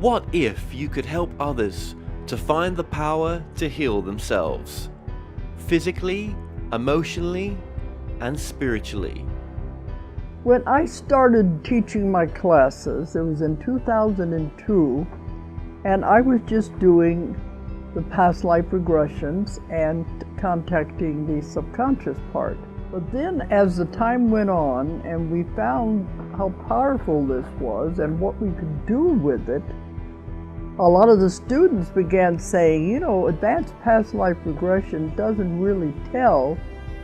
What if you could help others to find the power to heal themselves, physically, emotionally, and spiritually? When I started teaching my classes, it was in 2002, and I was just doing the past life regressions and contacting the subconscious part. But then as the time went on and we found how powerful this was and what we could do with it, a lot of the students began saying, advanced past life regression doesn't really tell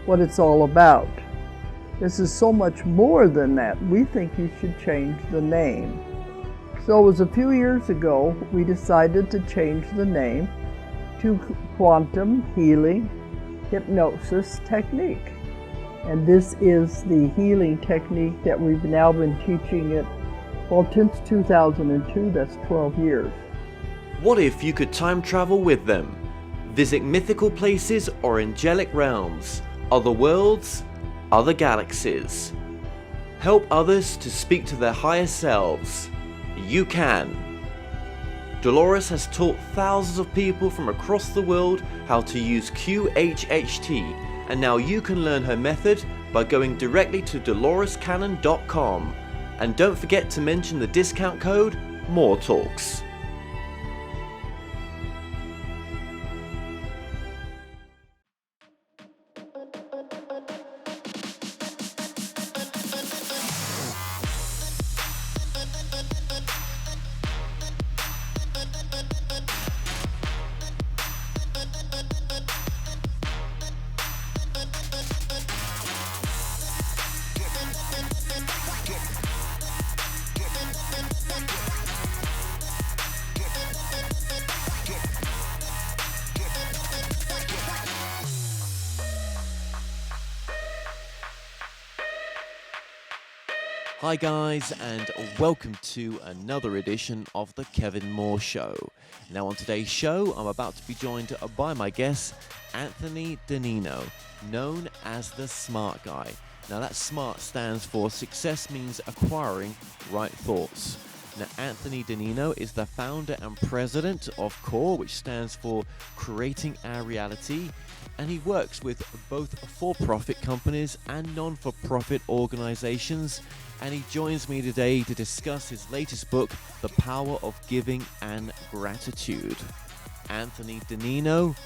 what it's all about. This is so much more than that. We think you should change the name. So it was a few years ago we decided to change the name to Quantum Healing Hypnosis Technique. And this is the healing technique that we've now been teaching it, since 2002, that's 12 years. What if you could time travel with them? Visit mythical places or angelic realms, other worlds, other galaxies. Help others to speak to their higher selves. You can. Dolores has taught thousands of people from across the world how to use QHHT, and now you can learn her method by going directly to DoloresCannon.com. And don't forget to mention the discount code MORETALKS. Hi guys, and welcome to another edition of The Kevin Moore Show. Now on today's show, I'm about to be joined by my guest, Anthony DeNino, known as the Smart Guy. Now that SMART stands for Success Means Acquiring Right Thoughts. Now Anthony DeNino is the founder and president of CORE, which stands for Creating Our Reality, and he works with both for-profit companies and non-for-profit organizations. And he joins me today to discuss his latest book, The Power of Giving and Gratitude. Anthony DeNino,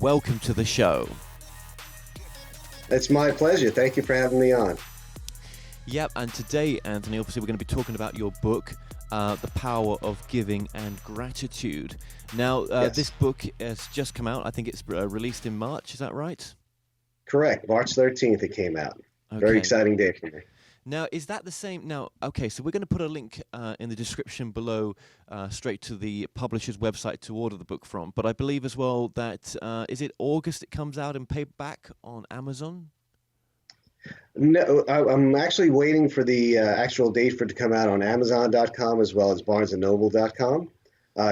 welcome to the show. It's my pleasure. Thank you for having me on. Yep, and today, Anthony, obviously we're going to be talking about your book, The Power of Giving and Gratitude. Now, Yes. This book has just come out. I think it's released in March. Is that right? Correct. March 13th it came out. Okay. Very exciting day for me. Now, is that the same? Now, okay, so we're going to put a link in the description below straight to the publisher's website to order the book from. But I believe as well that, is it August it comes out in paperback on Amazon? No, I'm actually waiting for the actual date for it to come out on Amazon.com as well as BarnesandNoble.com.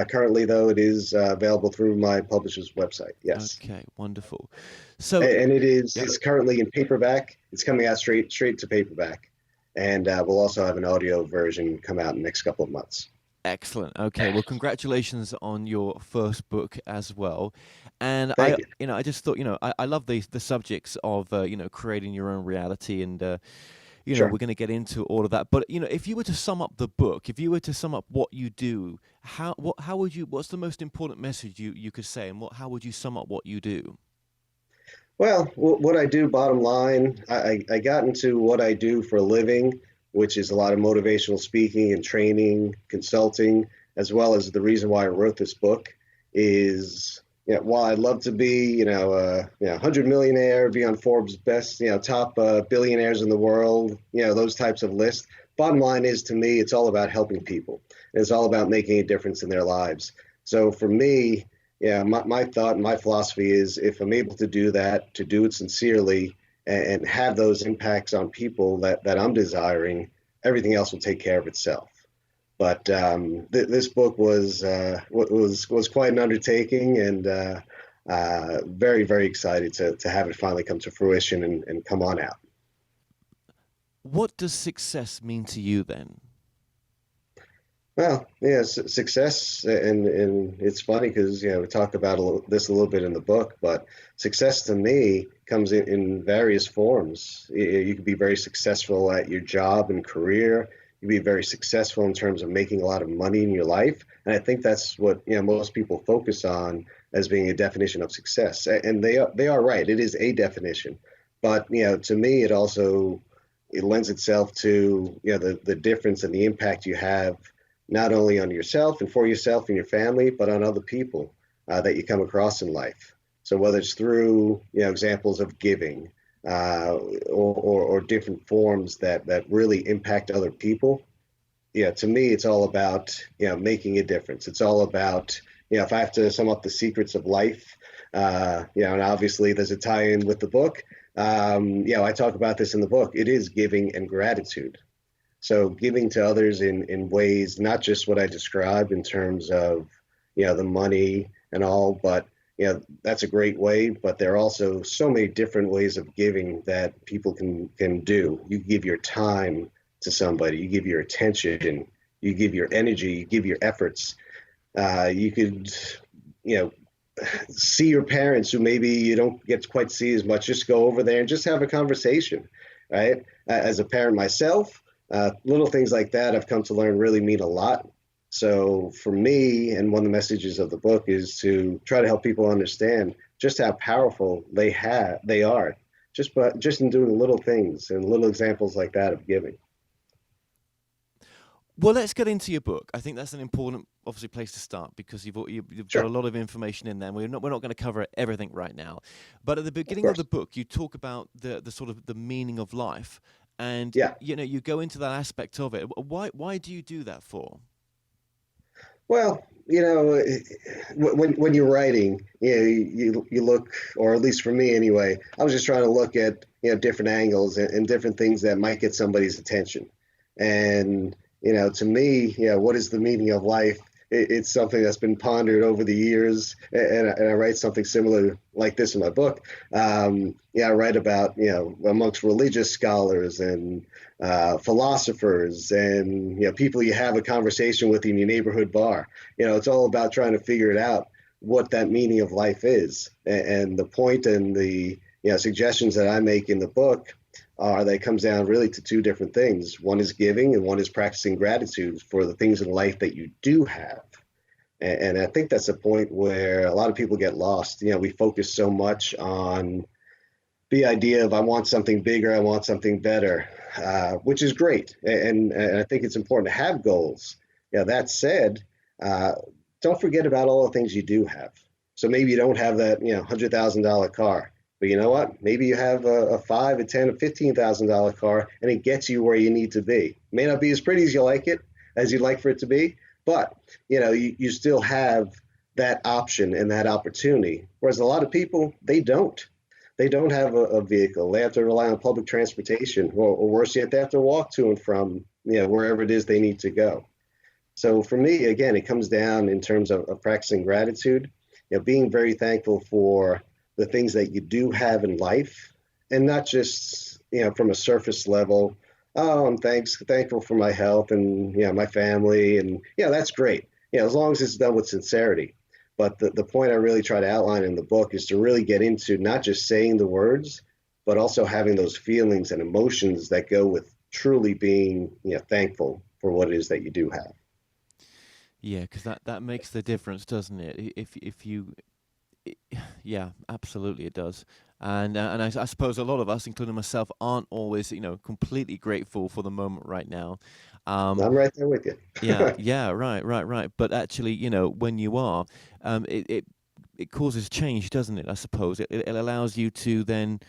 Currently, though, it is available through my publisher's website. Yes. Okay, wonderful. So, And it is Yep. it's currently in paperback. It's coming out straight to paperback. And we'll also have an audio version come out in the next couple of months. excellent. Okay, well, congratulations on your first book as well. And Thank you. I just thought, I love the subjects of, creating your own reality, and Sure. we're going to get into all of that. But if you were to sum up the book, if you were to sum up what you do, what's the most important message you could say, and how would you sum up what you do? Well, what I do, bottom line, I got into what I do for a living, which is a lot of motivational speaking and training, consulting, as well as the reason why I wrote this book is, while I'd love to be, 100 millionaire, be on Forbes' best, top billionaires in the world, those types of lists. Bottom line is, to me, it's all about helping people. It's all about making a difference in their lives. So for me, my thought and my philosophy is, if I'm able to do that, to do it sincerely and have those impacts on people that I'm desiring, everything else will take care of itself. But this book was quite an undertaking, and very, very excited to have it finally come to fruition and come on out. What does success mean to you then? Well, yeah, success, and it's funny because we talk about this a little bit in the book, but success to me comes in various forms. You can be very successful at your job and career. You can be very successful in terms of making a lot of money in your life, and I think that's what most people focus on as being a definition of success. And they are right. It is a definition, but to me, it lends itself to the difference and the impact you have not only on yourself and for yourself and your family, but on other people that you come across in life. So whether it's through examples of giving or different forms that really impact other people, to me it's all about making a difference. It's all about if I have to sum up the secrets of life, and obviously there's a tie-in with the book. I talk about this in the book. It is giving and gratitude. So giving to others in ways, not just what I described in terms of, the money and all, but, that's a great way. But there are also so many different ways of giving that people can do. You give your time to somebody, you give your attention, you give your energy, you give your efforts. You could, see your parents who maybe you don't get to quite see as much, just go over there and just have a conversation, right? As a parent myself, little things like that I've come to learn really mean a lot. So for me, and one of the messages of the book is to try to help people understand just how powerful they are, just in doing little things and little examples like that of giving. Well, let's get into your book. I think that's an important, obviously, place to start because you've got a Sure, lot of information in there. And we're not going to cover everything right now, but at the of beginning of the course. book, you talk about the sort of the meaning of life, and Yeah. you go into that aspect of it. Why do you do that for? Well, when you're writing, you look, or at least for me anyway, I was just trying to look at different angles and different things that might get somebody's attention. And to me, what is the meaning of life? It's something that's been pondered over the years, and I write something similar like this in my book. I write about amongst religious scholars and philosophers and people you have a conversation with in your neighborhood bar. It's all about trying to figure it out what that meaning of life is. And the point and the suggestions that I make in the book are that it comes down really to two different things. One is giving, and one is practicing gratitude for the things in life that you do have. And I think that's a point where a lot of people get lost. We focus so much on the idea of I want something bigger, I want something better, which is great. And I think it's important to have goals. That said, uh, don't forget about all the things you do have. So maybe you don't have that $100,000 car, but you know what? Maybe you have a five, a ten, a $15,000 car, and it gets you where you need to be. May not be as pretty as you like it, as you'd like for it to be, but you still have that option and that opportunity. Whereas a lot of people, they don't. They don't have a vehicle. They have to rely on public transportation, or worse yet, they have to walk to and from wherever it is they need to go. So for me, again, it comes down in terms of practicing gratitude, being very thankful for the things that you do have in life, and not just from a surface level. Oh, I'm thankful for my health and my family, and that's great. As long as it's done with sincerity. But the point I really try to outline in the book is to really get into not just saying the words, but also having those feelings and emotions that go with truly being thankful for what it is that you do have. Yeah, because that makes the difference, doesn't it? If you I- yeah, absolutely it does. And I suppose a lot of us, including myself, aren't always, completely grateful for the moment right now. Um, I'm right there with you. yeah, yeah, right, right, right. But actually, when you are, it causes change, doesn't it? I suppose it allows you to then,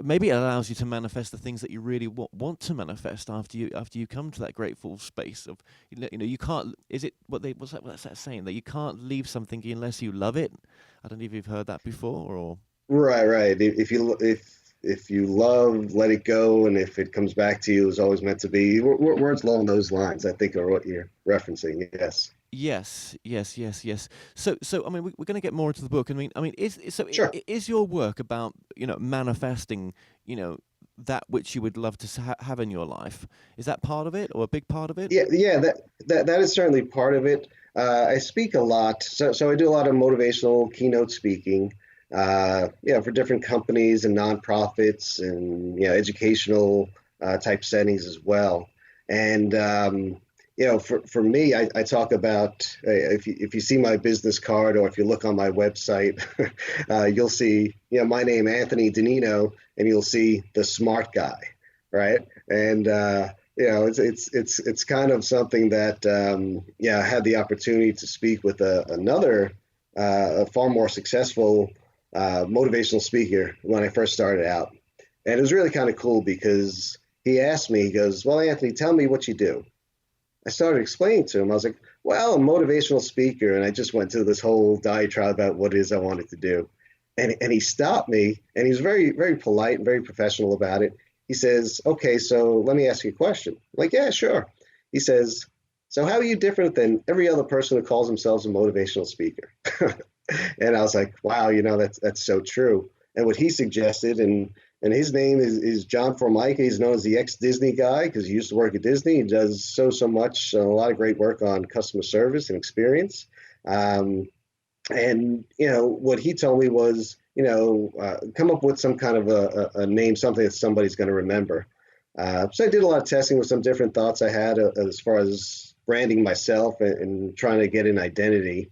maybe it allows you to manifest the things that you really want to manifest after you come to that grateful space of you can't, is it what they what's that saying, that you can't leave something unless you love it? I don't know if you've heard that before, or Right, right. If you love, let it go, and if it comes back to you, it's always meant to be. Words along those lines, I think, are what you're referencing. Yes. yes, yes, yes, yes. So I mean, we're going to get more into the book. I mean, is Sure. is your work about manifesting, you know that which you would love to have in your life. Is that part of it, or a big part of it? Yeah, that is certainly part of it. I speak a lot, so I do a lot of motivational keynote speaking, for different companies and nonprofits and educational type settings as well. And for me, I talk about if you see my business card or if you look on my website, you'll see my name Anthony DeNino, and you'll see the smart guy, right? And it's kind of something that I had the opportunity to speak with another a far more successful motivational speaker when I first started out, and it was really kind of cool because he asked me, he goes, "Well, Anthony, tell me what you do." I started explaining to him. I was like, "Well, I'm a motivational speaker," and I just went through this whole diatribe about what it is I wanted to do, and he stopped me, and he was very very polite and very professional about it. He says, "Okay, so let me ask you a question." I'm like, "Yeah, sure." He says, "So how are you different than every other person who calls themselves a motivational speaker?" And I was like, "Wow, that's so true." And what he suggested, and his name is John Formica. He's known as the ex-Disney guy because he used to work at Disney. He does so much, a lot of great work on customer service and experience. And what he told me was, come up with some kind of a name, something that somebody's going to remember. So I did a lot of testing with some different thoughts I had as far as branding myself and trying to get an identity.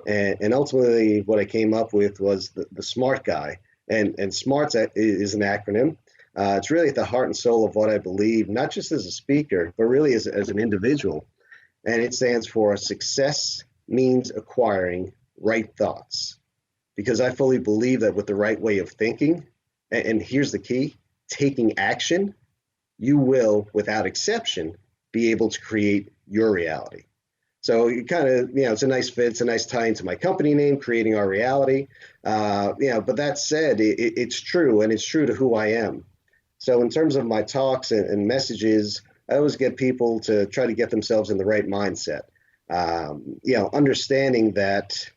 And ultimately, what I came up with was the SMART guy. And SMART is an acronym. It's really at the heart and soul of what I believe, not just as a speaker, but really as an individual. And it stands for success means acquiring right thoughts. Because I fully believe that with the right way of thinking, and here's the key, taking action, you will, without exception, be able to create your reality. So you kind of, it's a nice fit, it's a nice tie into my company name, creating our reality. But that said, it's true, and it's true to who I am. So in terms of my talks and messages, I always get people to try to get themselves in the right mindset. Understanding that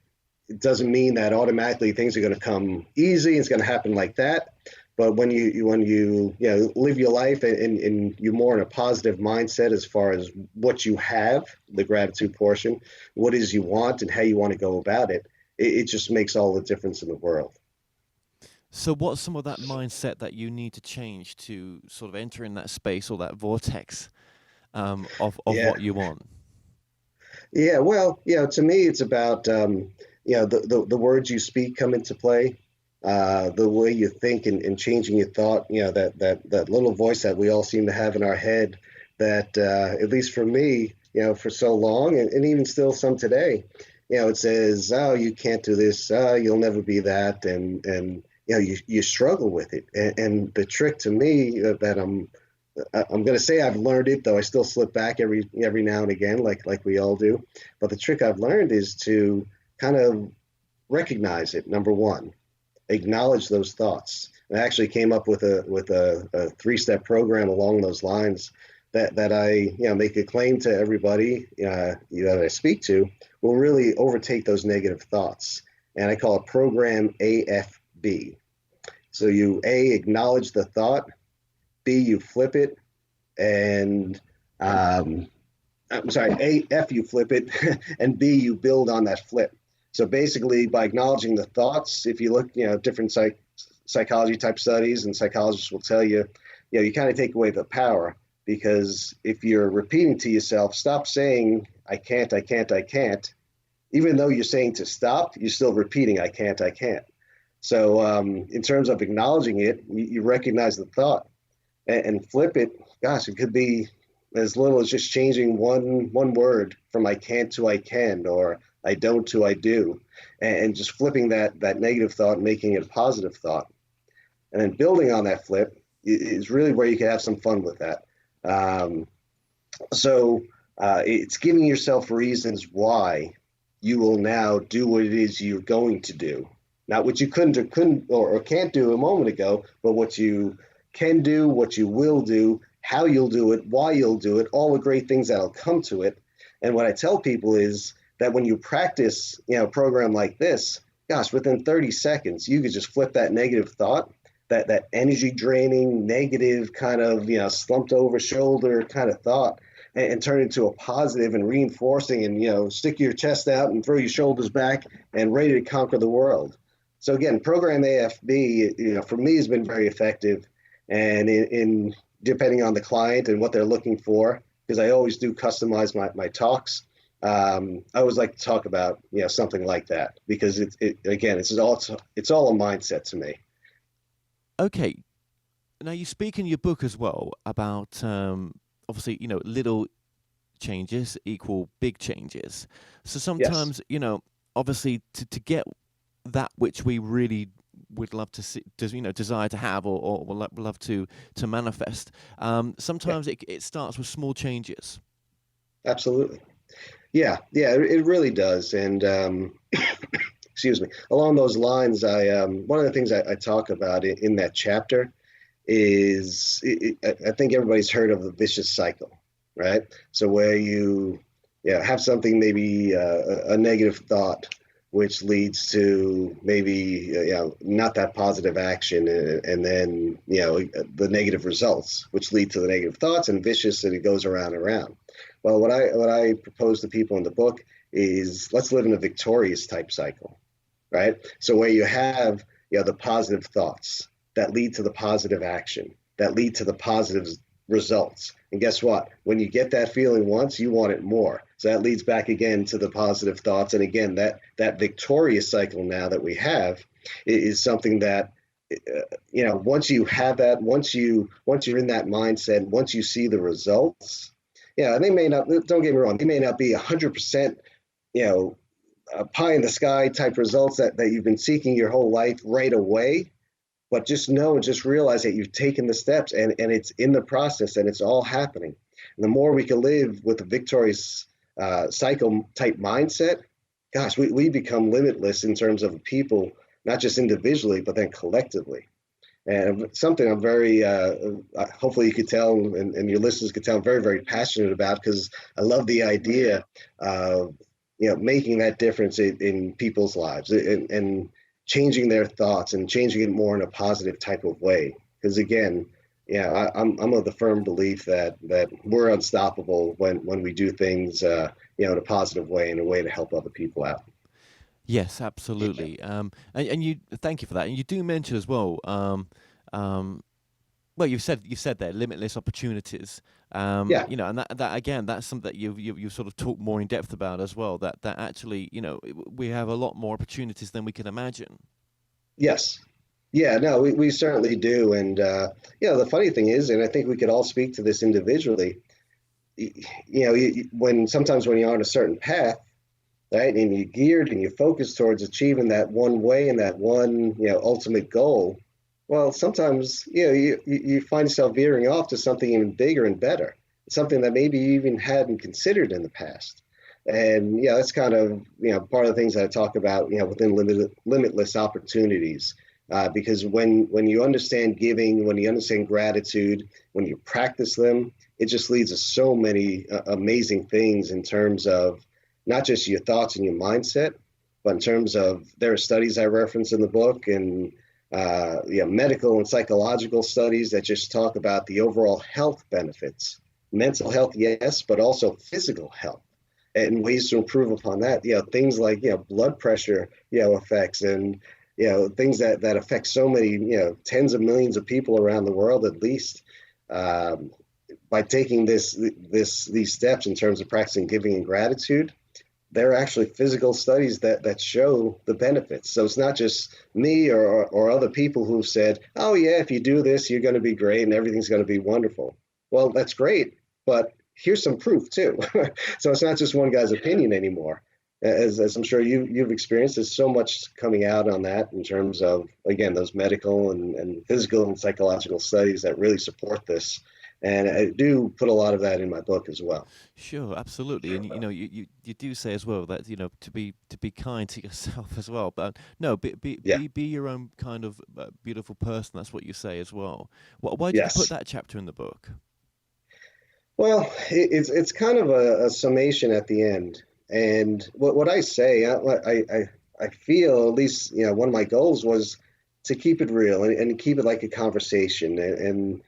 it doesn't mean that automatically things are going to come easy. It's going to happen like that. But when you live your life and you're more in a positive mindset as far as what you have, the gratitude portion, what it is you want and how you want to go about it, it just makes all the difference in the world. So what's some of that mindset that you need to change to sort of enter in that space or that vortex of what you want? Yeah, well, to me, it's about, the words you speak come into play. The way you think and changing your thought, that little voice that we all seem to have in our head that, at least for me, for so long and even still some today, it says, "Oh, you can't do this. You'll never be that." And you struggle with it. And the trick to me that I'm going to say I've learned it, though I still slip back every now and again, like we all do. But the trick I've learned is to kind of recognize it. Number one, acknowledge those thoughts. And I actually came up with a 3-step program along those lines that I make a claim to everybody that I speak to will really overtake those negative thoughts. And I call it program AFB. So you acknowledge the thought, B, you flip it, and you flip it, and B, you build on that flip. So basically, by acknowledging the thoughts, if you look, different psychology type studies, and psychologists will tell you, you kind of take away the power, because if you're repeating to yourself, stop saying, "I can't, I can't, I can't," even though you're saying to stop, you're still repeating, "I can't, I can't." So in terms of acknowledging it, you recognize the thought and flip it. Gosh, it could be as little as just changing one word from "I can't" to "I can," or "I don't" to "I do," and just flipping that negative thought and making it a positive thought. And then building on that flip is really where you can have some fun with that. It's giving yourself reasons why you will now do what it is you're going to do. Not what you couldn't or can't do a moment ago, but what you can do, what you will do, how you'll do it, why you'll do it, all the great things that'll come to it. And what I tell people is that when you practice, a program like this, gosh, within 30 seconds, you could just flip that negative thought that energy draining, negative kind of, slumped over shoulder kind of thought, and turn it into a positive and reinforcing, and, stick your chest out and throw your shoulders back and ready to conquer the world. So again, program AFB, for me has been very effective, and in depending on the client and what they're looking for, because I always do customize my talks. I always like to talk about something like that, because it's all a mindset to me. Okay. Now you speak in your book as well about obviously, little changes equal big changes. So Yes. sometimes, obviously to get that which we really would love to see, desire to have, or would love to manifest. Yeah. Sometimes it starts with small changes. Absolutely. Yeah. Yeah. It really does. And excuse me. Along those lines, I one of the things I talk about in that chapter is I think everybody's heard of the vicious cycle, right? So where you have something, maybe a negative thought, which leads to maybe not that positive action, and then the negative results, which lead to the negative thoughts, and vicious, and it goes around and around. Well, what I propose to people in the book is, let's live in a victorious type cycle, right? So where you have the positive thoughts that lead to the positive action, that lead to the positive results. And guess what? When you get that feeling once, you want it more. So that leads back again to the positive thoughts. And again, that victorious cycle now that we have is something that once you have that, once you're in that mindset, once you see the results, they may not, don't get me wrong, they may not be 100%, pie in the sky type results that you've been seeking your whole life right away. But just know and just realize that you've taken the steps, and it's in the process, and it's all happening. And the more we can live with a victorious cycle type mindset, gosh, we become limitless in terms of people, not just individually, but then collectively. And something I'm very, hopefully you could tell, and your listeners could tell, I'm very, very passionate about, because I love the idea of, making that difference in people's lives, and changing their thoughts and changing it more in a positive type of way. Because again, I'm of the firm belief that we're unstoppable when we do things, in a positive way, in a way to help other people out. Yes, absolutely. And you thank you for that. And you do mention as well. Well, you said there limitless opportunities. Yeah. And that again, that's something that you sort of talk more in depth about as well. That actually, we have a lot more opportunities than we can imagine. Yes. Yeah. No, we certainly do. And the funny thing is, and I think we could all speak to this individually. When sometimes when you're on a certain path, right, and you're geared and you're focused towards achieving that one way and that one ultimate goal, well, sometimes you find yourself veering off to something even bigger and better, something that maybe you even hadn't considered in the past. And that's kind of part of the things that I talk about within limitless opportunities, because when you understand giving, when you understand gratitude, when you practice them, it just leads to so many amazing things in terms of not just your thoughts and your mindset, but in terms of, there are studies I reference in the book, and medical and psychological studies that just talk about the overall health benefits, mental health, yes, but also physical health, and ways to improve upon that. Things like blood pressure effects, and things that affect so many tens of millions of people around the world, at least, by taking these steps in terms of practicing giving and gratitude. There are actually physical studies that show the benefits. So it's not just me or other people who've said, oh yeah, if you do this, you're going to be great and everything's going to be wonderful. Well, that's great, but here's some proof too. So it's not just one guy's opinion anymore. As I'm sure you've experienced, there's so much coming out on that in terms of, again, those medical and physical and psychological studies that really support this. And I do put a lot of that in my book as well. Sure, absolutely. And you do say as well that to be kind to yourself as well. But no, Yeah. be your own kind of beautiful person. That's what you say as well. Why did you put Yes. that chapter in the book? Well, it's kind of a summation at the end. And what I say, I feel, at least one of my goals was to keep it real and keep it like a conversation and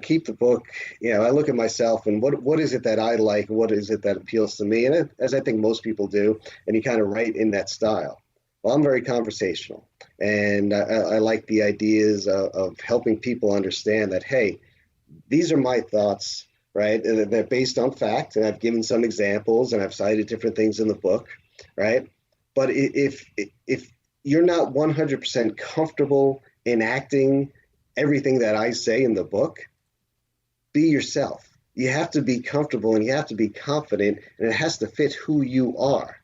keep the book. I look at myself and what is it that I like? What is it that appeals to me? And as I think most people do, and you kind of write in that style. Well, I'm very conversational, and I like the ideas of helping people understand that, hey, these are my thoughts, right? And they're based on fact, and I've given some examples, and I've cited different things in the book, right? But if you're not 100% comfortable enacting everything that I say in the book, be yourself. You have to be comfortable and you have to be confident, and it has to fit who you are.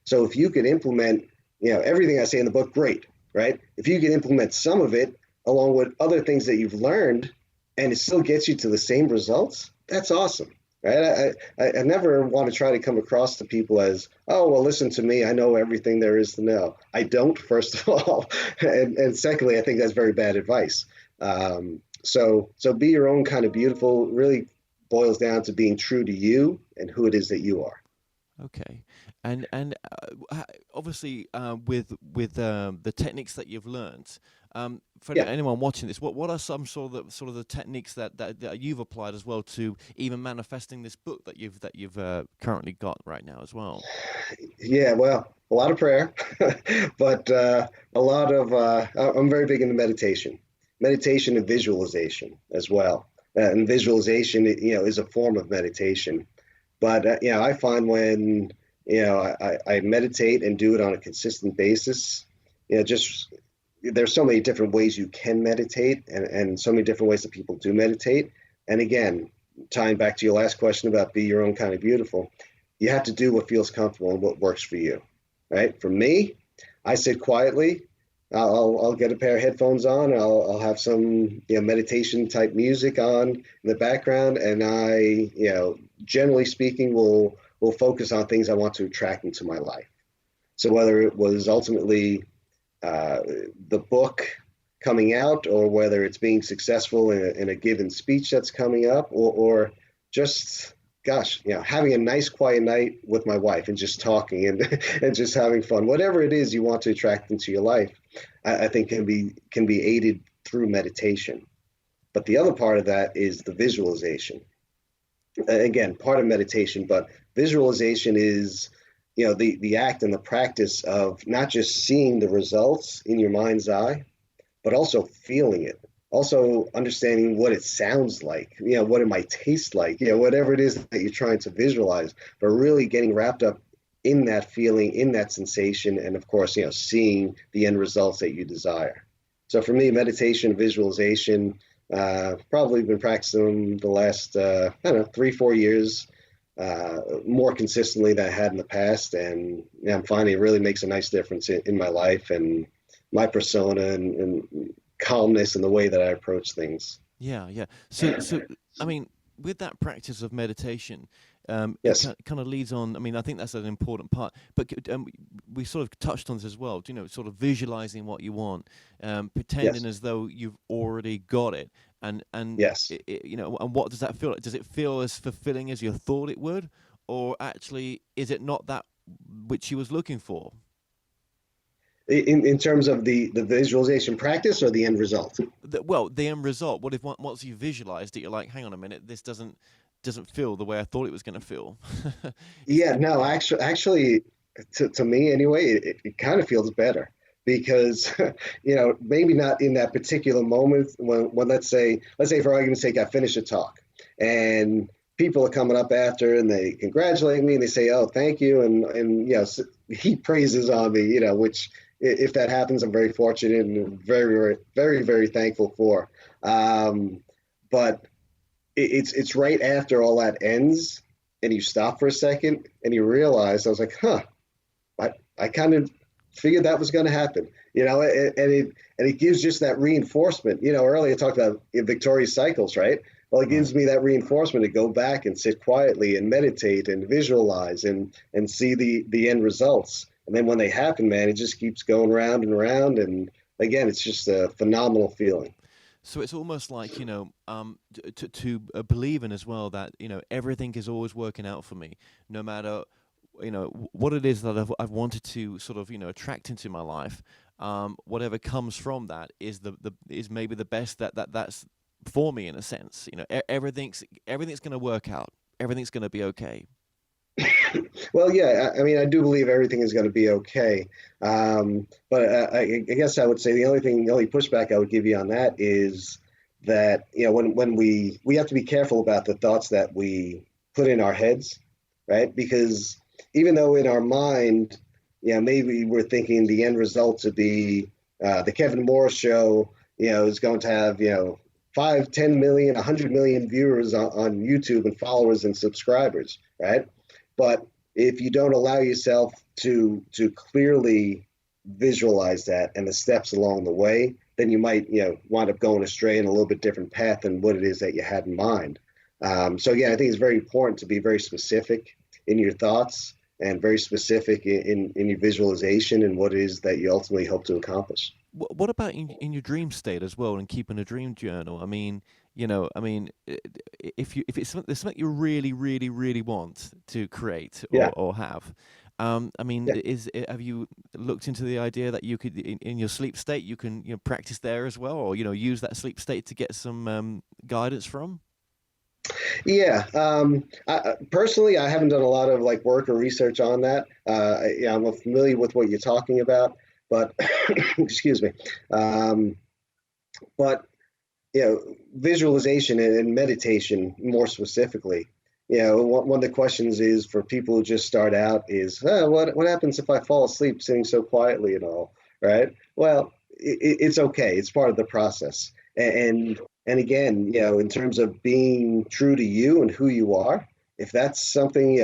So if you could implement, everything I say in the book, great, right? If you can implement some of it along with other things that you've learned, and it still gets you to the same results, that's awesome, right? I never want to try to come across to people as, oh, well, listen to me, I know everything there is to know. I don't, first of all, and secondly, I think that's very bad advice. So be your own kind of beautiful really boils down to being true to you and who it is that you are. Okay, and obviously with the techniques that you've learned, for Yeah. anyone watching this, what are some sort of the techniques that you've applied as well to even manifesting this book that you've currently got right now as well? Yeah, well, a lot of prayer, but a lot of, I'm very big into meditation and visualization as well. And visualization, is a form of meditation. But, I find when, I meditate and do it on a consistent basis, just there's so many different ways you can meditate and so many different ways that people do meditate. And again, tying back to your last question about be your own kind of beautiful, you have to do what feels comfortable and what works for you, right? For me, I sit quietly. I'll get a pair of headphones on. I'll have some meditation type music on in the background, and I generally speaking will focus on things I want to attract into my life. So whether it was ultimately the book coming out, or whether it's being successful in a given speech that's coming up, or just gosh, having a nice quiet night with my wife and just talking and and just having fun. Whatever it is you want to attract into your life, I think can be aided through meditation. But the other part of that is the visualization. Again, part of meditation, but visualization is the act and the practice of not just seeing the results in your mind's eye, but also feeling it, also understanding what it sounds like, what it might taste like, whatever it is that you're trying to visualize, but really getting wrapped up in that feeling, in that sensation, and of course, seeing the end results that you desire. So for me, meditation, visualization, probably been practicing the last, I don't know, 3-4 years, more consistently than I had in the past. And I'm finding it really makes a nice difference in my life and my persona and calmness in the way that I approach things. Yeah, yeah. So I mean, with that practice of meditation, Yes. it kind of leads on. I mean, I think that's an important part. But we sort of touched on this as well. Sort of visualizing what you want, pretending Yes. as though you've already got it, and Yes. and what does that feel like? Does it feel as fulfilling as you thought it would, or actually is it not that which you was looking for? In terms of the visualization practice or the end result? Well, the end result. What if once you visualized it, you're like, hang on a minute, this doesn't feel the way I thought it was going to feel. Yeah, no, actually, to me anyway, it kind of feels better because, maybe not in that particular moment when let's say for argument's sake, I finish a talk and people are coming up after and they congratulate me and they say, oh, thank you. And heap praises on me, which if that happens, I'm very fortunate and very, very, very, very thankful for. But it's right after all that ends and you stop for a second and you realize, I was like, I kind of figured that was going to happen, and it gives just that reinforcement. Earlier I talked about victorious cycles, right? Well, it gives me that reinforcement to go back and sit quietly and meditate and visualize and see the end results. And then when they happen, man, it just keeps going round and around. And again, it's just a phenomenal feeling. So it's almost like to believe in as well that everything is always working out for me, no matter what it is that I've wanted to sort of attract into my life. whatever comes from that is is maybe the best that's for me in a sense. Everything's going to work out. Everything's going to be okay. Well, yeah, I mean, I do believe everything is going to be okay. But I guess I would say the only pushback I would give you on that is that, when we have to be careful about the thoughts that we put in our heads, right? Because even though in our mind, maybe we're thinking the end result to be the Kevin Moore show, is going to have, 5, 10 million, 100 million viewers on YouTube and followers and subscribers, right? But if you don't allow yourself to clearly visualize that and the steps along the way, then you might wind up going astray in a little bit different path than what it is that you had in mind. So again, I think it's very important to be very specific in your thoughts and very specific in your visualization and what it is that you ultimately hope to accomplish. What about in your dream state as well, and keeping a dream journal? I mean, if it's something you really, really, really want to create Yeah. or have, I mean, Yeah. have you looked into the idea that you could in your sleep state you can practice there as well, or use that sleep state to get some guidance from? Yeah, personally, I haven't done a lot of like work or research on that. I'm familiar with what you're talking about, but excuse me. Um, but visualization and meditation more specifically. One of the questions is for people who just start out is, what happens if I fall asleep sitting so quietly and all, right? Well, it's okay. It's part of the process. And again, in terms of being true to you and who you are, if that's something,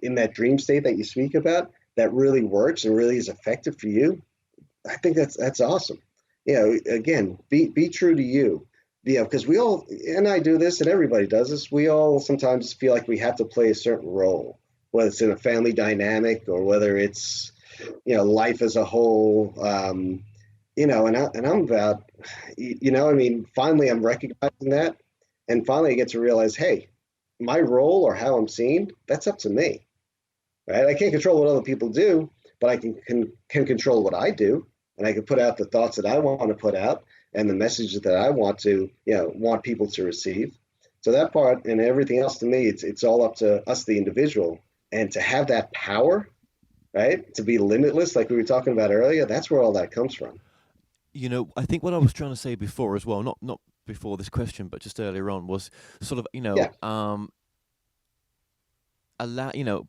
in that dream state that you speak about, that really works and really is effective for you, I think that's awesome. Again, be true to you. Because we all, and I do this, and everybody does this. We all sometimes feel like we have to play a certain role, whether it's in a family dynamic or whether it's, life as a whole. And I'm about, I mean, finally I'm recognizing that, and finally I get to realize, hey, my role or how I'm seen, that's up to me, right? I can't control what other people do, but I can control what I do, and I can put out the thoughts that I want to put out and the messages that I want to, want people to receive. So that part and everything else to me, it's all up to us, the individual, and to have that power, right? To be limitless, like we were talking about earlier. That's where all that comes from. I think what I was trying to say before as well, not before this question, but just earlier on, was sort of, Yeah.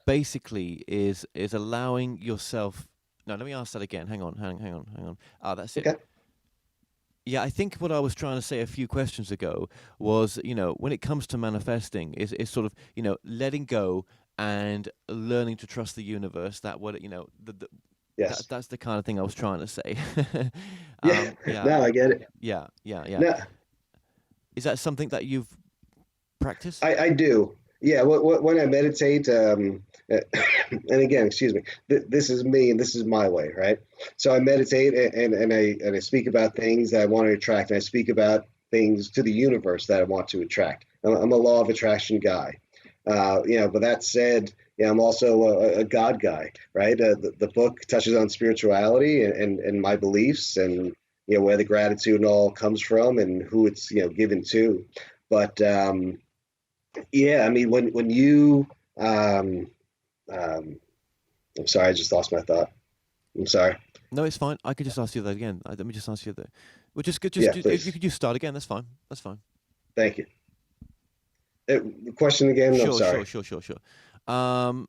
basically is allowing yourself. No, let me ask that again. Hang on. Ah, that's it. Okay. Yeah, I think what I was trying to say a few questions ago was, when it comes to manifesting, is sort of, letting go and learning to trust the universe. That what Yes. that's the kind of thing I was trying to say. Yeah. Yeah, No, I get it. yeah. No, Is that something that you've practiced? I do. Yeah. When I meditate, and again, excuse me, this is me and this is my way, right? So I meditate and I speak about things that I want to attract, and I speak about things to the universe that I want to attract. I'm a law of attraction guy. But that said, I'm also a God guy, right? The book touches on spirituality and my beliefs and, where the gratitude and all comes from and who it's, given to. But yeah, I mean, when you, I'm sorry, I just lost my thought. I'm sorry. No, it's fine. I could just ask you that again. Let me just ask you that. Well, Yeah, if please. you could just start again. That's fine. That's fine. Thank you. The question again? I'm sorry. Sure. Um,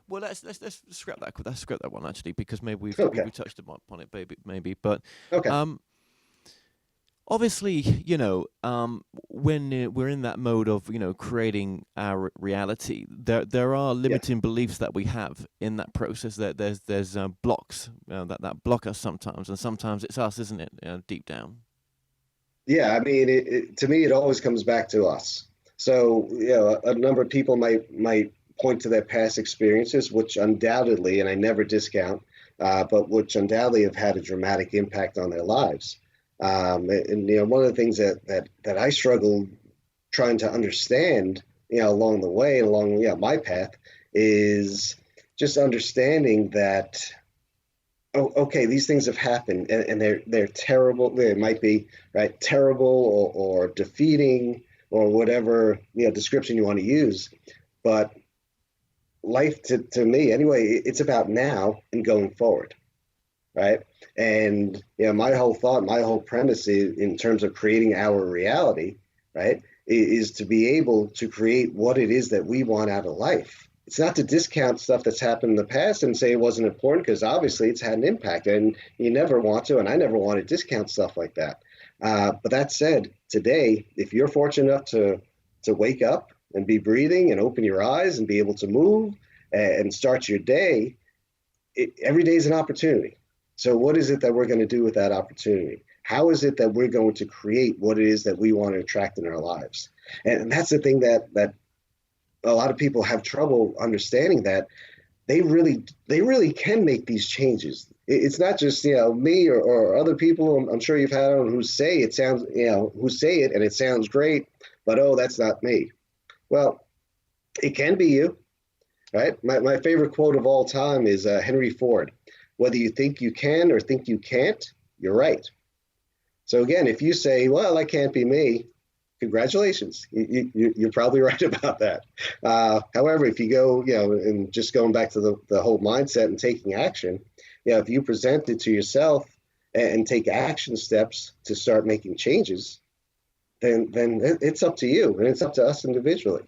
well, let's scrap that. Let's scrap that one actually, because maybe Okay. we touched upon it, maybe. But Okay. um, obviously, when we're in that mode of creating our reality, there are Yeah. limiting beliefs that we have in that process. That there's blocks that block us sometimes, and sometimes it's us, isn't it? Deep down. Yeah, I mean, to me, it always comes back to us. So, a number of people might point to their past experiences, which undoubtedly, and I never discount, but which undoubtedly have had a dramatic impact on their lives. And one of the things that I struggled trying to understand, along the way, along my path, is just understanding that oh, okay, these things have happened, and they're terrible. They might be right, terrible or defeating or whatever description you want to use. But life to me anyway, it's about now and going forward, right? And my whole thought, my whole premise is, in terms of creating our reality, right, is to be able to create what it is that we want out of life. It's not to discount stuff that's happened in the past and say it wasn't important, because obviously it's had an impact, and you never want to, and I never want to discount stuff like that. But that said, today, if you're fortunate enough to wake up and be breathing and open your eyes and be able to move and start your day, every day is an opportunity. So what is it that we're going to do with that opportunity? How is it that we're going to create what it is that we want to attract in our lives? And that's the thing that a lot of people have trouble understanding, that they really can make these changes. It's not just me or other people. I'm sure you've had on who say it sounds who say it and it sounds great, but oh, that's not me. Well, it can be you, right? My favorite quote of all time is Henry Ford. Whether you think you can or think you can't, you're right. So again, if you say, well, I can't be me, congratulations. You're probably right about that. However, if you go, and just going back to the whole mindset and taking action, if you present it to yourself and take action steps to start making changes, then it's up to you, and it's up to us individually.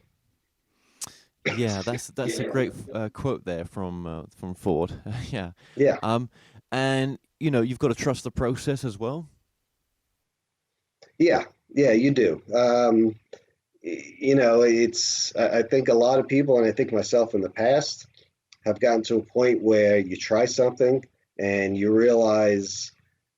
Yeah, that's a great quote there from Ford. Yeah, Yeah. um, and you've got to trust the process as well. Yeah, yeah, you do. It's I think a lot of people, and I think myself in the past, have gotten to a point where you try something and you realize,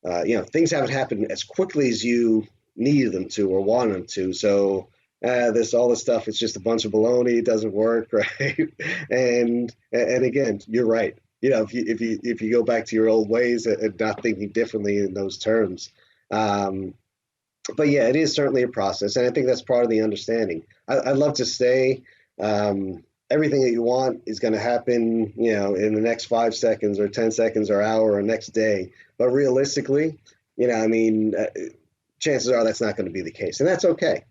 things haven't happened as quickly as you needed them to or wanted them to. So this all this stuff, it's just a bunch of baloney. It doesn't work, right? And again, you're right. If you go back to your old ways and not thinking differently in those terms. But yeah, it is certainly a process, and I think that's part of the understanding. I'd love to say everything that you want is going to happen, in the next 5 seconds or 10 seconds or hour or next day. But realistically, chances are that's not going to be the case, and that's okay,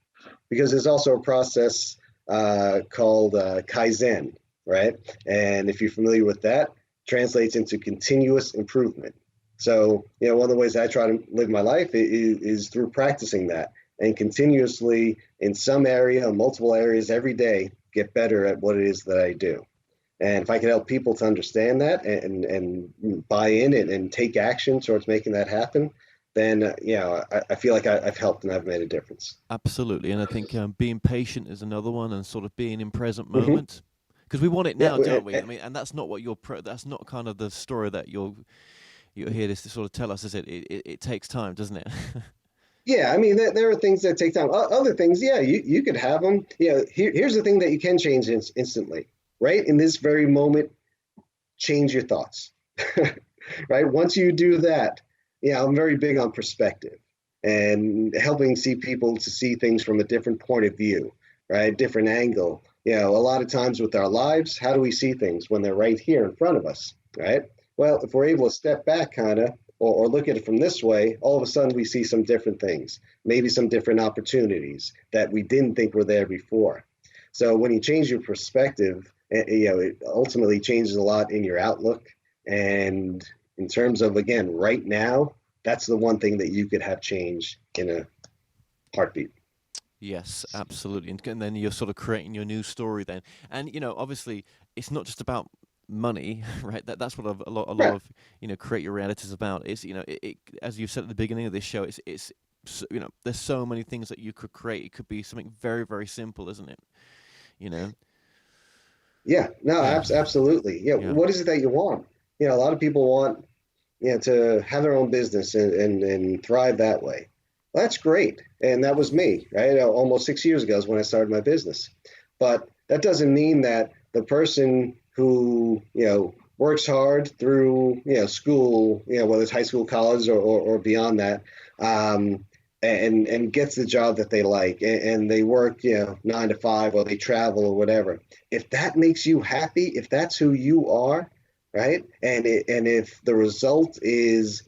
because there's also a process called Kaizen, right? And if you're familiar with that, translates into continuous improvement. So, one of the ways I try to live my life is through practicing that and continuously, in some area, multiple areas every day, get better at what it is that I do. And if I can help people to understand that and buy in and take action towards making that happen, then I feel like I've helped and I've made a difference. Absolutely, and I think being patient is another one, and sort of being in present Hmm. moment, because we want it Yeah, now, don't we? I mean, and that's not what that's not kind of the story that you're here to sort of tell us, is it? It takes time, doesn't it? yeah. I mean, there are things that take time. Other things, yeah, you could have them. Here's the thing that you can change instantly, right? In this very moment, change your thoughts, right? Once you do that, I'm very big on perspective and helping see people to see things from a different point of view, right? Different angle. A lot of times with our lives, how do we see things when they're right here in front of us, right? Well, if we're able to step back kind of, or look at it from this way, all of a sudden we see some different things, maybe some different opportunities that we didn't think were there before. So when you change your perspective, it ultimately changes a lot in your outlook. And in terms of, again, right now, that's the one thing that you could have change in a heartbeat. Yes, absolutely. And then you're sort of creating your new story then. And obviously it's not just about money, right? That's what a lot Yeah. of create your reality is about. Is as you said at the beginning of this show, there's so many things that you could create. It could be something very, very simple, isn't it? You know? Yeah. No, Yeah. absolutely. Yeah. Yeah. What is it that you want? A lot of people want, to have their own business and thrive that way. Well, that's great. And that was me, right? Almost 6 years ago is when I started my business. But that doesn't mean that the person who, works hard through, school, whether it's high school, college, or beyond that, and gets the job that they like, and they work, 9 to 5, or they travel or whatever. If that makes you happy, if that's who you are, right? And if the result is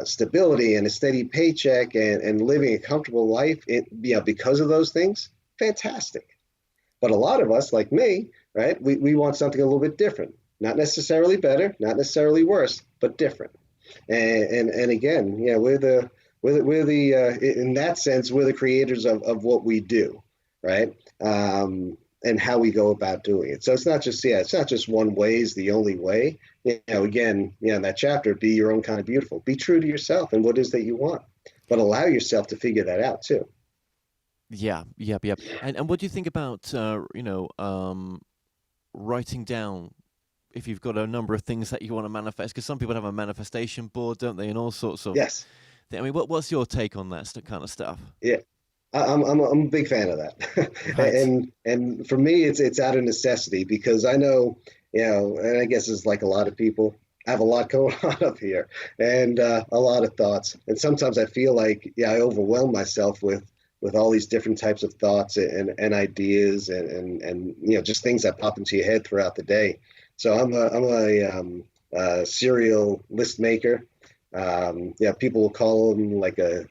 stability and a steady paycheck and living a comfortable life, because of those things, fantastic. But a lot of us, like me, right, we want something a little bit different. Not necessarily better, not necessarily worse, but different. And again, we're the in that sense, we're the creators of what we do, right? And how we go about doing it. So it's not just one way is the only way. Again, in that chapter, be your own kind of beautiful. Be true to yourself and what it is that you want, but allow yourself to figure that out too. Yeah, yep, yep. And what do you think about writing down if you've got a number of things that you want to manifest? Because some people have a manifestation board, don't they, and all sorts of. Yes. I mean, what's your take on that kind of stuff? Yeah. I'm a big fan of that, Right. and for me, it's out of necessity because I know, and I guess it's like a lot of people. I have a lot going on up here, and a lot of thoughts, and sometimes I feel like I overwhelm myself with all these different types of thoughts and ideas and just things that pop into your head throughout the day. So I'm a serial list maker. People will call them like a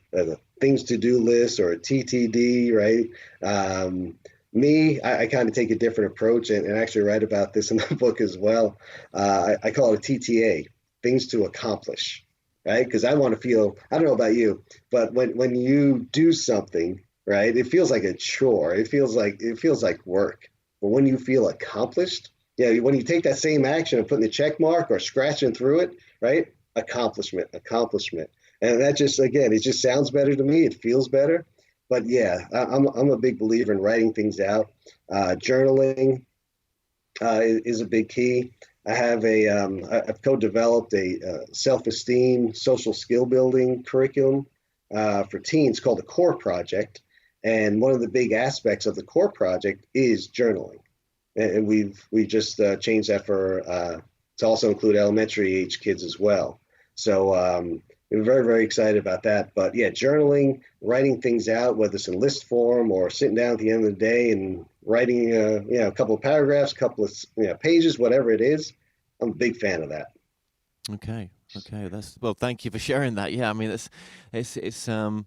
things to do list or a TTD, right? I kind of take a different approach and actually write about this in the book as well. I call it a TTA, things to accomplish, right? Because I want to feel, I don't know about you, but when you do something, right, it feels like a chore. It feels like work. But when you feel accomplished, when you take that same action of putting the check mark or scratching through it, right? Accomplishment. And that just, again, it just sounds better to me. It feels better. But yeah, I'm a big believer in writing things out. Journaling is a big key. I've co-developed a self-esteem, social skill building curriculum for teens called the CORE Project. And one of the big aspects of the CORE Project is journaling. And we've just changed that to also include elementary age kids as well. So we're very, very excited about that. But yeah, journaling, writing things out, whether it's in list form or sitting down at the end of the day and writing, a couple of paragraphs, a couple of pages, whatever it is. I'm a big fan of that. Okay. Okay. Well. Thank you for sharing that. Yeah. I mean, it's something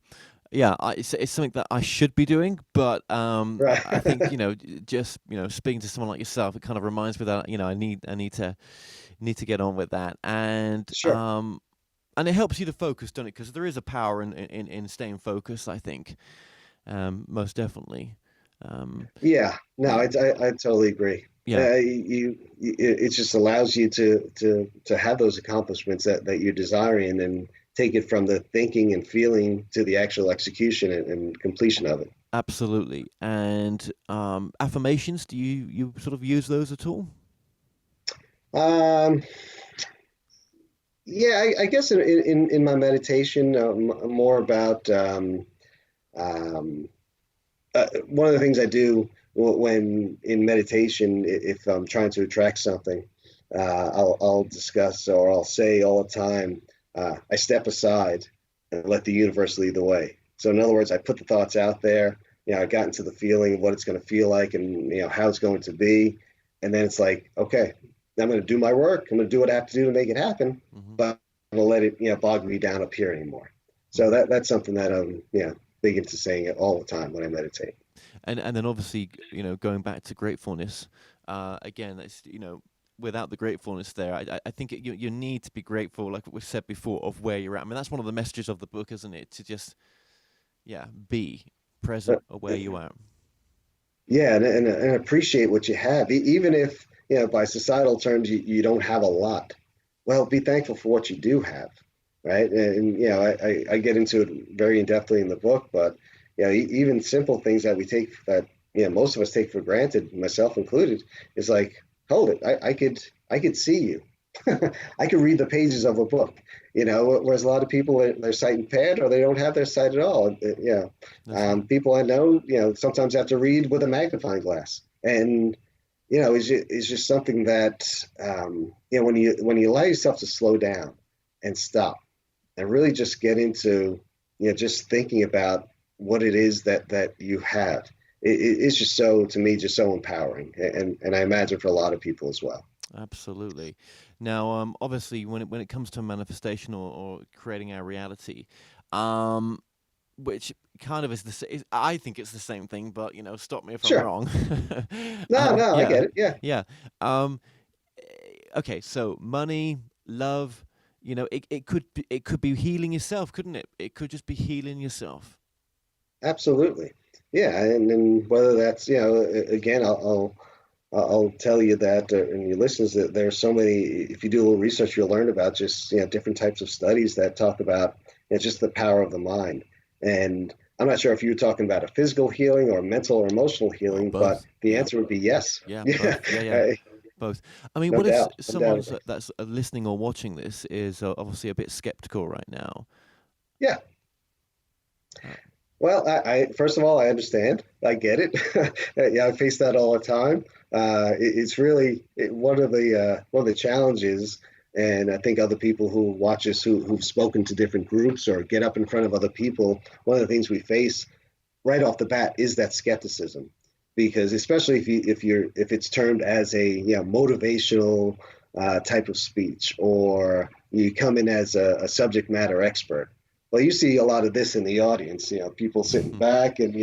that I should be doing, but Right. I think just speaking to someone like yourself, it kind of reminds me that I need to get on with that, Sure. and it helps you to focus, don't it? Because there is a power in staying focused. I think, most definitely. Yeah. No, Yeah, I totally agree. yeah, It just allows you to have those accomplishments that you're desiring and take it from the thinking and feeling to the actual execution and completion of it. absolutely. And affirmations, do you sort of use those at all? Um, yeah, I guess in my meditation, more about one of the things I do when in meditation, if I'm trying to attract something, I'll discuss or I'll say all the time, I step aside and let the universe lead the way. So in other words, I put the thoughts out there. I got into the feeling of what it's going to feel like and how it's going to be, and then it's like, okay, I'm going to do my work. I'm going to do what I have to do to make it happen, Hmm. but I'm going to let it bog me down up here anymore. So that's something that I'm big into saying it all the time when I meditate. And then obviously, going back to gratefulness, again, it's without the gratefulness there, I think you need to be grateful, like we said before, of where you're at. I mean, that's one of the messages of the book, isn't it? To just be present of where you are. Yeah, and appreciate what you have, even if by societal terms you don't have a lot. Well, be thankful for what you do have, right? And I get into it very in depthly in the book, but even simple things that we take that most of us take for granted, myself included, is like, hold it, I could see you. I could read the pages of a book, whereas a lot of people they're sight impaired or they don't have their sight at all. That's right. People I know, sometimes have to read with a magnifying glass, and it's just something that when you allow yourself to slow down and stop and really just get into just thinking about what it is that you have. It's just so to me just so empowering, and I imagine for a lot of people as well. Absolutely. Now, obviously, when it comes to manifestation or creating our reality, um, which kind of is I think it's the same thing, but stop me if I'm Sure. wrong. No, no, I Yeah, get it. Yeah, yeah. Um, okay, so money, love, it could be healing yourself, couldn't it? It could just be healing yourself. absolutely. Yeah, and whether that's, again, I'll tell you that, and your listeners, that there's so many. If you do a little research, you'll learn about just different types of studies that talk about just the power of the mind. And I'm not sure if you're talking about a physical healing or mental or emotional Oh, healing, but both. the Yeah, answer would be yes. yeah, Yeah, both. Yeah, yeah. uh, Both. I mean, no what if doubt, someone's undoubtedly. that's listening or watching this is obviously a bit skeptical right now? Yeah. Uh, Well, I first of all, I understand. I get it. Yeah, I face that all the time. It's really one of the challenges, and I think other people who watch us who've spoken to different groups or get up in front of other people, one of the things we face right off the bat is that skepticism, because especially if it's termed as a motivational type of speech, or you come in as a subject matter expert. Well, you see a lot of this in the audience, people sitting back, and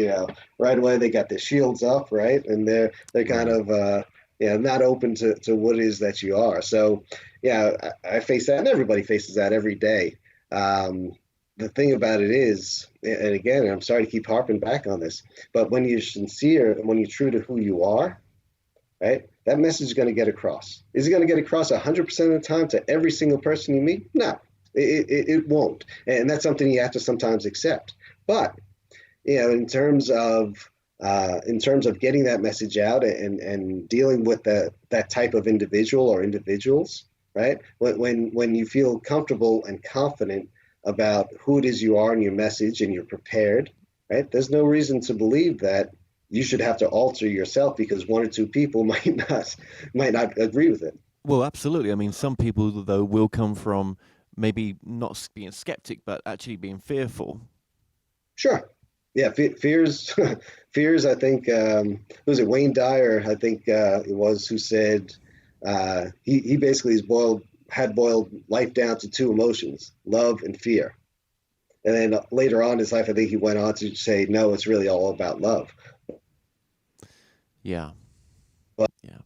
right away they got their shields up, right, and they're kind right. of not open to what it is that you are. So yeah, I face that, and everybody faces that every day. Um, the thing about it is, and again, I'm sorry to keep harping back on this, but when you're sincere and when you're true to who you are, right, that message is going to get across. Is it going to get across 100% of the time to every single person you meet? No, it won't. And that's something you have to sometimes accept. But, in terms of getting that message out and dealing with that type of individual or individuals, right? When you feel comfortable and confident about who it is you are and your message, and you're prepared, right? There's no reason to believe that you should have to alter yourself because one or two people might not agree with it. Well, absolutely. I mean, some people though will come from maybe not being skeptic, but actually being fearful. Sure. Yeah, fears, fears. I think was it Wayne Dyer? I think it was, who said he basically had boiled life down to two emotions: love and fear. And then later on in his life, I think he went on to say, no, it's really all about love. Yeah, But yeah,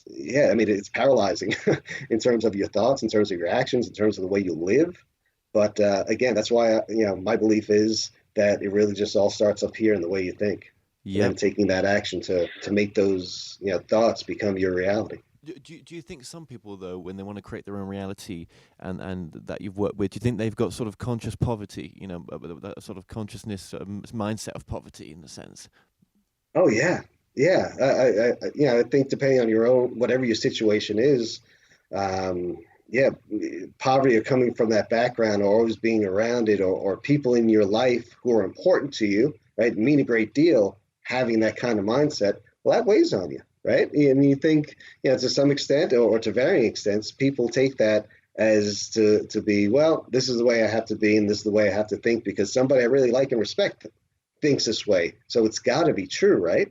yeah, I mean, it's paralyzing in terms of your thoughts, in terms of your actions, in terms of the way you live. But again, that's why my belief is that it really just all starts up here in the way you think, and then yep. taking that action to make those thoughts become your reality. Do you think some people though, when they want to create their own reality and that you've worked with, do you think they've got sort of conscious poverty? That sort of consciousness mindset of poverty in a sense. Oh yeah, yeah. I think depending on your own, whatever your situation is, um, yeah, poverty or coming from that background, or always being around it, or people in your life who are important to you, right, mean a great deal. Having that kind of mindset, well, that weighs on you, right? And you think, to some extent, or to varying extents, people take that as to be, well, this is the way I have to be, and this is the way I have to think because somebody I really like and respect thinks this way. So it's got to be true, right?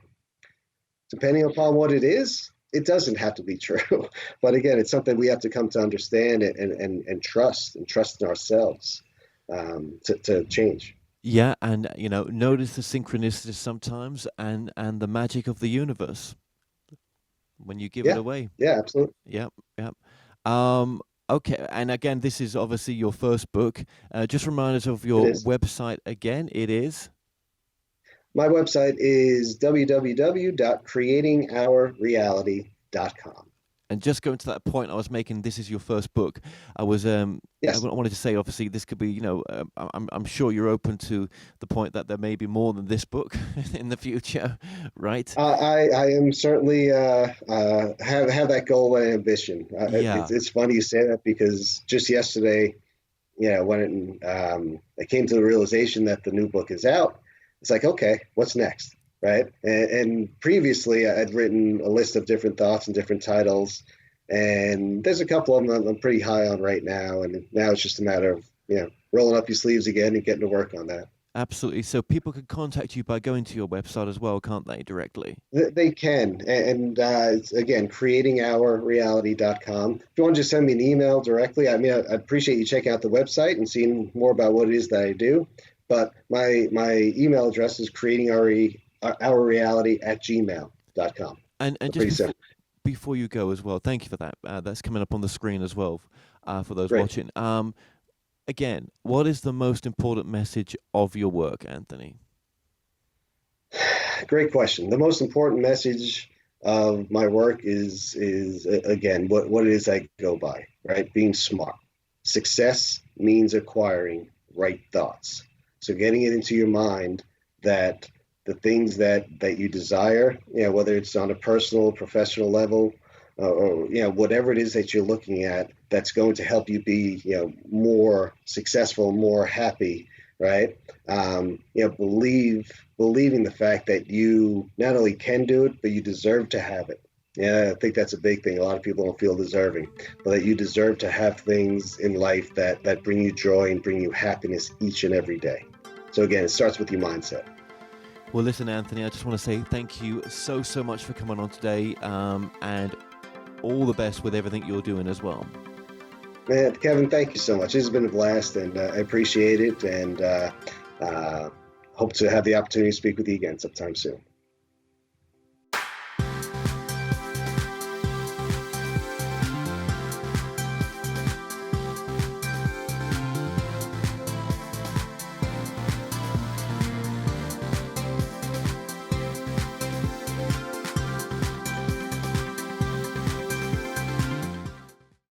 Depending upon what it is, it doesn't have to be true. But again, it's something we have to come to understand and trust in ourselves to change. Yeah, and notice the synchronicities sometimes, and the magic of the universe when you give it Yeah, away. yeah, absolutely. Yep, yep. Um, okay, and again, this is obviously your first book. Just remind us of It your is. website again. It is. My website is www.creatingourreality.com. And just going to that point I was making, this is your first book. I Yes. wanted to say, obviously, this could be, I'm sure you're open to the point that there may be more than this book in the future, right? I am certainly have that goal and ambition. Yeah, It's funny you say that because just yesterday, when I came to the realization that the new book is out, it's like, okay, what's next, right? And previously, I'd written a list of different thoughts and different titles, and there's a couple of them I'm pretty high on right now, and now it's just a matter of rolling up your sleeves again and getting to work on that. Absolutely. So people could contact you by going to your website as well, can't they, directly? They can. And it's, again, creatingourreality.com. If you want to just send me an email directly, I mean, I appreciate you checking out the website and seeing more about what it is that I do. But my email address is creatingourreality@gmail.com. And So just pretty simple. before you go as well, thank you for that. That's coming up on the screen as well for those Great. watching. Again, what is the most important message of your work, Anthony? Great question. The most important message of my work is again what it is I go by, right? Being smart. Success means acquiring right thoughts. So getting it into your mind that the things that you desire, whether it's on a personal, professional level, or whatever it is that you're looking at, that's going to help you be more successful, more happy, right? Believing the fact that you not only can do it, but you deserve to have it. Yeah, I think that's a big thing. A lot of people don't feel deserving, but that you deserve to have things in life that bring you joy and bring you happiness each and every day. So again, it starts with your mindset. Well, listen, Anthony, I just want to say thank you so much for coming on today, and all the best with everything you're doing as well. Man, Kevin, thank you so much. This has been a blast, and I appreciate it, and hope to have the opportunity to speak with you again sometime soon.